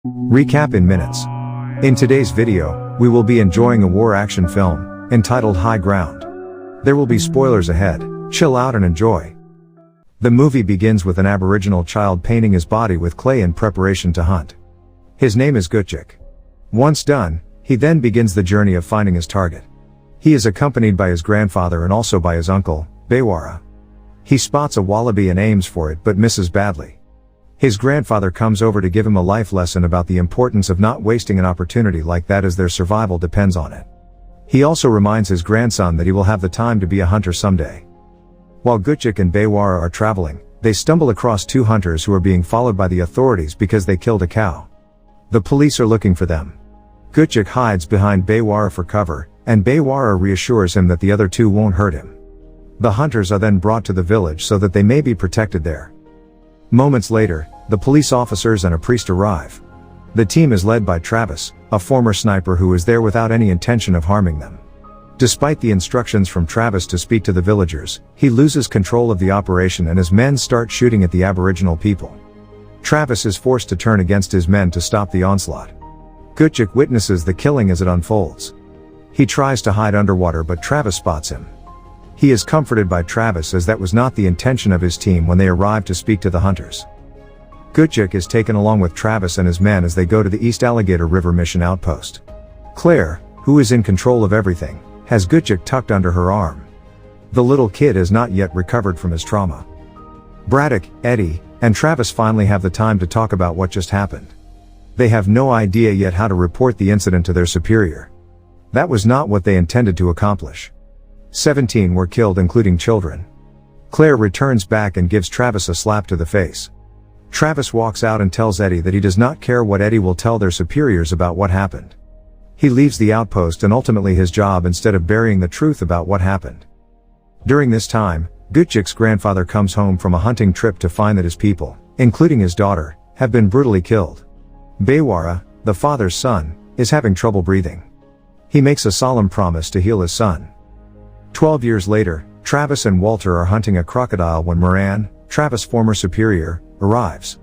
Recap in minutes. In today's video, we will be enjoying a war action film, entitled High Ground. There will be spoilers ahead, chill out and enjoy. The movie begins with an Aboriginal child painting his body with clay in preparation to hunt. His name is Gutchik. Once done, he then begins the journey of finding his target. He is accompanied by his grandfather and also by his uncle, Baywara. He spots a wallaby and aims for it but misses badly. His grandfather comes over to give him a life lesson about the importance of not wasting an opportunity like that as their survival depends on it. He also reminds his grandson that he will have the time to be a hunter someday. While Gutchik and Baywara are traveling, they stumble across two hunters who are being followed by the authorities because they killed a cow. The police are looking for them. Gutchik hides behind Baywara for cover, and Baywara reassures him that the other two won't hurt him. The hunters are then brought to the village so that they may be protected there. Moments later, the police officers and a priest arrive. The team is led by Travis, a former sniper who is there without any intention of harming them. Despite the instructions from Travis to speak to the villagers, he loses control of the operation and his men start shooting at the Aboriginal people. Travis is forced to turn against his men to stop the onslaught. Gutchik witnesses the killing as it unfolds. He tries to hide underwater but Travis spots him. He is comforted by Travis as that was not the intention of his team when they arrive to speak to the hunters. Gutchik is taken along with Travis and his men as they go to the East Alligator River Mission outpost. Claire, who is in control of everything, has Gutchik tucked under her arm. The little kid has not yet recovered from his trauma. Braddock, Eddie, and Travis finally have the time to talk about what just happened. They have no idea yet how to report the incident to their superior. That was not what they intended to accomplish. 17 were killed including children. Claire returns back and gives Travis a slap to the face. Travis walks out and tells Eddie that he does not care what Eddie will tell their superiors about what happened. He leaves the outpost and ultimately his job instead of burying the truth about what happened. During this time, Gutchik's grandfather comes home from a hunting trip to find that his people, including his daughter, have been brutally killed. Baywara, the father's son, is having trouble breathing. He makes a solemn promise to heal his son. 12 years later, Travis and Walter are hunting a crocodile when Moran, Travis' former superior, arrives.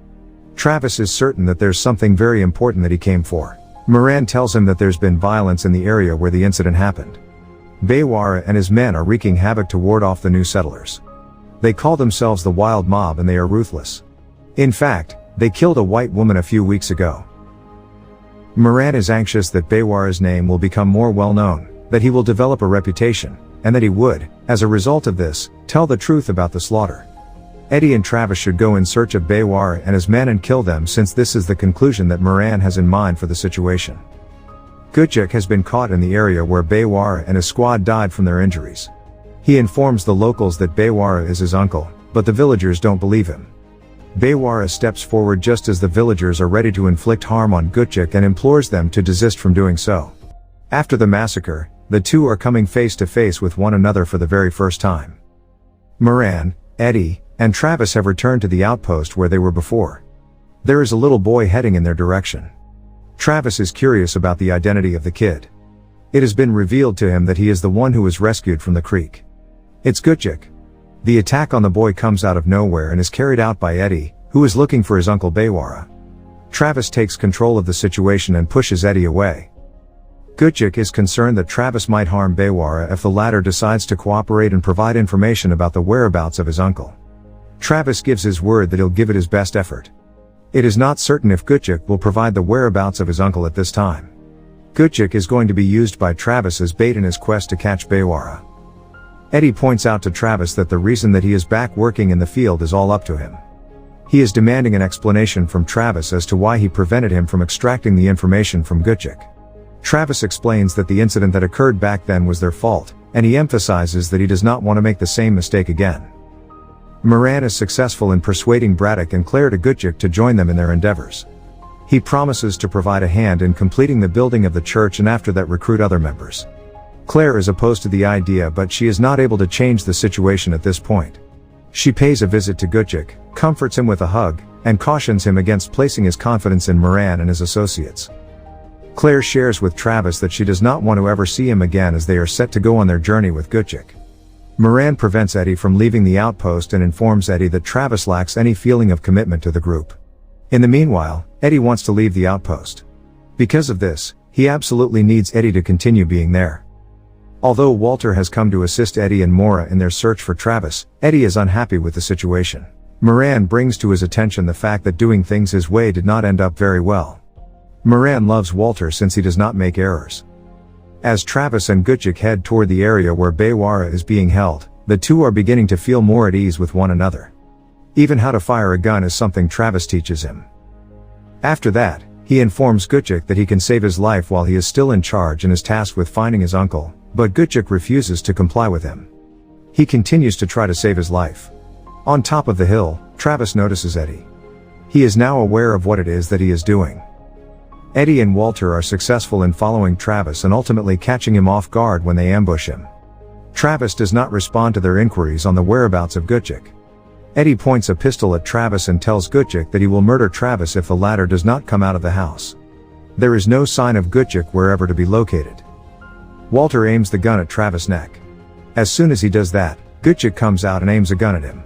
Travis is certain that there's something very important that he came for. Moran tells him that there's been violence in the area where the incident happened. Baywara and his men are wreaking havoc to ward off the new settlers. They call themselves the Wild Mob and they are ruthless. In fact, they killed a white woman a few weeks ago. Moran is anxious that Baywara's name will become more well known, that he will develop a reputation, and that he would, as a result of this, tell the truth about the slaughter. Eddie and Travis should go in search of Baywara and his men and kill them since this is the conclusion that Moran has in mind for the situation. Gutchik has been caught in the area where Baywara and his squad died from their injuries. He informs the locals that Baywara is his uncle, but the villagers don't believe him. Baywara steps forward just as the villagers are ready to inflict harm on Gutchik and implores them to desist from doing so. After the massacre, the two are coming face to face with one another for the very first time. Moran, Eddie, and Travis have returned to the outpost where they were before. There is a little boy heading in their direction. Travis is curious about the identity of the kid. It has been revealed to him that he is the one who was rescued from the creek. It's Gutchik. The attack on the boy comes out of nowhere and is carried out by Eddie, who is looking for his uncle Baywara. Travis takes control of the situation and pushes Eddie away. Gutchik is concerned that Travis might harm Baywara if the latter decides to cooperate and provide information about the whereabouts of his uncle. Travis gives his word that he'll give it his best effort. It is not certain if Gutchik will provide the whereabouts of his uncle at this time. Gutchik is going to be used by Travis as bait in his quest to catch Baywara. Eddie points out to Travis that the reason that he is back working in the field is all up to him. He is demanding an explanation from Travis as to why he prevented him from extracting the information from Gutchik. Travis explains that the incident that occurred back then was their fault, and he emphasizes that he does not want to make the same mistake again. Moran is successful in persuading Braddock and Claire to Gutchik to join them in their endeavors. He promises to provide a hand in completing the building of the church and after that recruit other members. Claire is opposed to the idea but she is not able to change the situation at this point. She pays a visit to Gutchik, comforts him with a hug, and cautions him against placing his confidence in Moran and his associates. Claire shares with Travis that she does not want to ever see him again as they are set to go on their journey with Gutchik. Moran prevents Eddie from leaving the outpost and informs Eddie that Travis lacks any feeling of commitment to the group. In the meanwhile, Eddie wants to leave the outpost. Because of this, he absolutely needs Eddie to continue being there. Although Walter has come to assist Eddie and Maura in their search for Travis, Eddie is unhappy with the situation. Moran brings to his attention the fact that doing things his way did not end up very well. Moran loves Walter since he does not make errors. As Travis and Gutchik head toward the area where Baywara is being held, the two are beginning to feel more at ease with one another. Even how to fire a gun is something Travis teaches him. After that, he informs Gutchik that he can save his life while he is still in charge and is tasked with finding his uncle, but Gutchik refuses to comply with him. He continues to try to save his life. On top of the hill, Travis notices Eddie. He is now aware of what it is that he is doing. Eddie and Walter are successful in following Travis and ultimately catching him off guard when they ambush him. Travis does not respond to their inquiries on the whereabouts of Gutchik. Eddie points a pistol at Travis and tells Gutchik that he will murder Travis if the latter does not come out of the house. There is no sign of Gutchik wherever to be located. Walter aims the gun at Travis' neck. As soon as he does that, Gutchik comes out and aims a gun at him.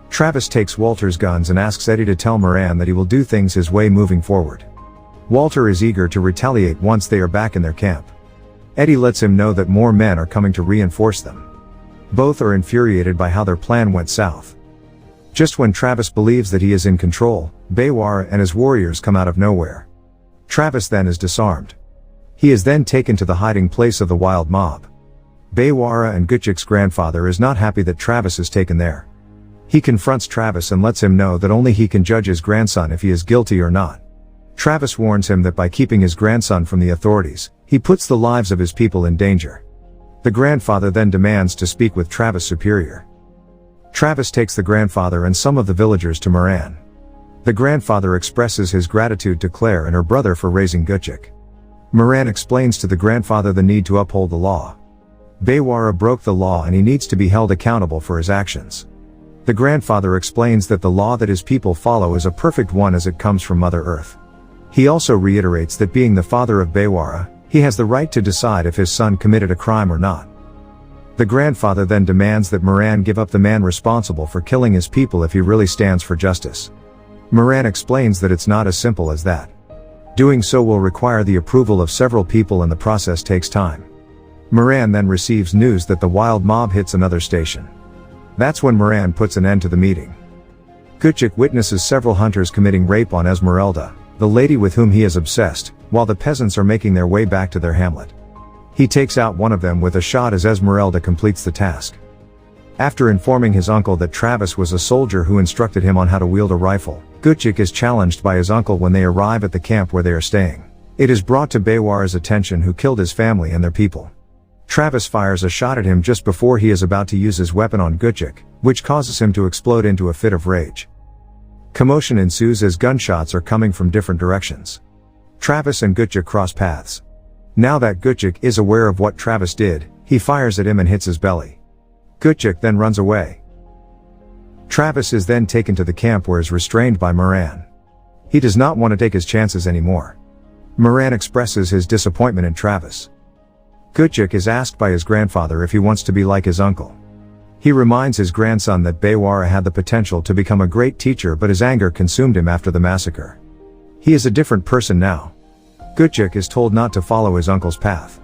Travis takes Walter's guns and asks Eddie to tell Moran that he will do things his way moving forward. Walter is eager to retaliate once they are back in their camp. Eddie lets him know that more men are coming to reinforce them. Both are infuriated by how their plan went south. Just when Travis believes that he is in control, Baywara and his warriors come out of nowhere. Travis then is disarmed. He is then taken to the hiding place of the wild mob. Baywara and Gutchik's grandfather is not happy that Travis is taken there. He confronts Travis and lets him know that only he can judge his grandson if he is guilty or not. Travis warns him that by keeping his grandson from the authorities, he puts the lives of his people in danger. The grandfather then demands to speak with Travis' superior. Travis takes the grandfather and some of the villagers to Moran. The grandfather expresses his gratitude to Claire and her brother for raising Gutchik. Moran explains to the grandfather the need to uphold the law. Baywara broke the law and he needs to be held accountable for his actions. The grandfather explains that the law that his people follow is a perfect one as it comes from Mother Earth. He also reiterates that being the father of Baywara, he has the right to decide if his son committed a crime or not. The grandfather then demands that Moran give up the man responsible for killing his people if he really stands for justice. Moran explains that it's not as simple as that. Doing so will require the approval of several people and the process takes time. Moran then receives news that the wild mob hits another station. That's when Moran puts an end to the meeting. Gutchik witnesses several hunters committing rape on Esmeralda, the lady with whom he is obsessed, while the peasants are making their way back to their hamlet. He takes out one of them with a shot as Esmeralda completes the task. After informing his uncle that Travis was a soldier who instructed him on how to wield a rifle, Gutchik is challenged by his uncle when they arrive at the camp where they are staying. It is brought to Baywara's attention who killed his family and their people. Travis fires a shot at him just before he is about to use his weapon on Gutchik, which causes him to explode into a fit of rage. Commotion ensues as gunshots are coming from different directions. Travis and Gutchik cross paths. Now that Gutchik is aware of what Travis did, he fires at him and hits his belly. Gutchik then runs away. Travis is then taken to the camp where he is restrained by Moran. He does not want to take his chances anymore. Moran expresses his disappointment in Travis. Gutchik is asked by his grandfather if he wants to be like his uncle. He reminds his grandson that Baywara had the potential to become a great teacher, but his anger consumed him after the massacre. He is a different person now. Gutchik is told not to follow his uncle's path.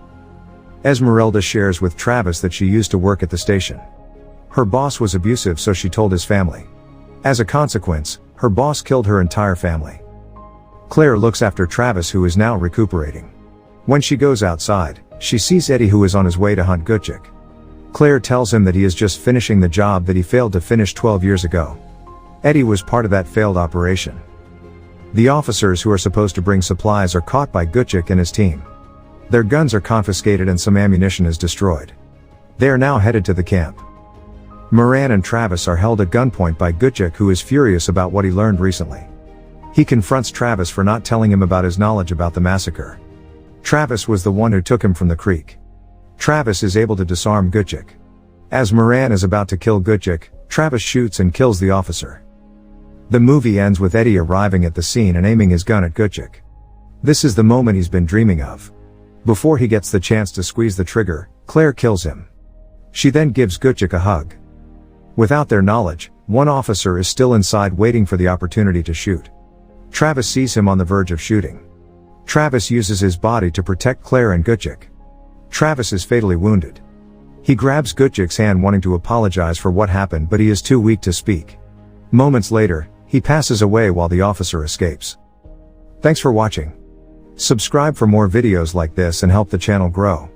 Esmeralda shares with Travis that she used to work at the station. Her boss was abusive, so she told his family. As a consequence, her boss killed her entire family. Claire looks after Travis, who is now recuperating. When she goes outside, she sees Eddie, who is on his way to hunt Gutchik. Claire tells him that he is just finishing the job that he failed to finish 12 years ago. Eddie was part of that failed operation. The officers who are supposed to bring supplies are caught by Gutchik and his team. Their guns are confiscated and some ammunition is destroyed. They are now headed to the camp. Moran and Travis are held at gunpoint by Gutchik, who is furious about what he learned recently. He confronts Travis for not telling him about his knowledge about the massacre. Travis was the one who took him from the creek. Travis is able to disarm Gutchik. As Moran is about to kill Gutchik, Travis shoots and kills the officer. The movie ends with Eddie arriving at the scene and aiming his gun at Gutchik. This is the moment he's been dreaming of. Before he gets the chance to squeeze the trigger, Claire kills him. She then gives Gutchik a hug. Without their knowledge, one officer is still inside waiting for the opportunity to shoot. Travis sees him on the verge of shooting. Travis uses his body to protect Claire and Gutchik. Travis is fatally wounded. He grabs Gutchik's hand wanting to apologize for what happened, but he is too weak to speak. Moments later, he passes away while the officer escapes. Thanks for watching. Subscribe for more videos like this and help the channel grow.